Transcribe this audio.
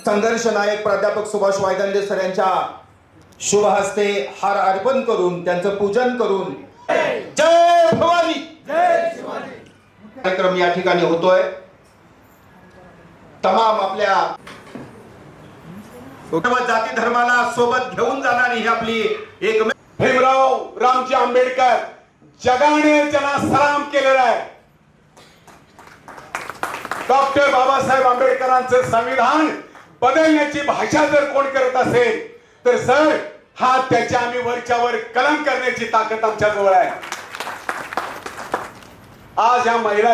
संघर्ष नायक प्राध्यापक सुभाष वायदंडे सर यांच्या शुभ हस्ते हार अर्पण करून त्यांचं पूजन करून जय भवानी कार्यक्रम या ठिकाणी होतोय। तमाम आपल्या जाती धर्माला सोबत घेऊन जाणारी ही आपली एक भीमराव रामजी आंबेडकर जगाने त्यांना सलाम केलेला आहे। डॉक्टर बाबासाहेब आंबेडकरांचं संविधान बदलण्याची भाषा जर कोण करत असेल तर सर हा त्याच्या आम्ही वरच्यावर कलम करण्याची ताकद आमच्या जवळ आहे। आज या महिला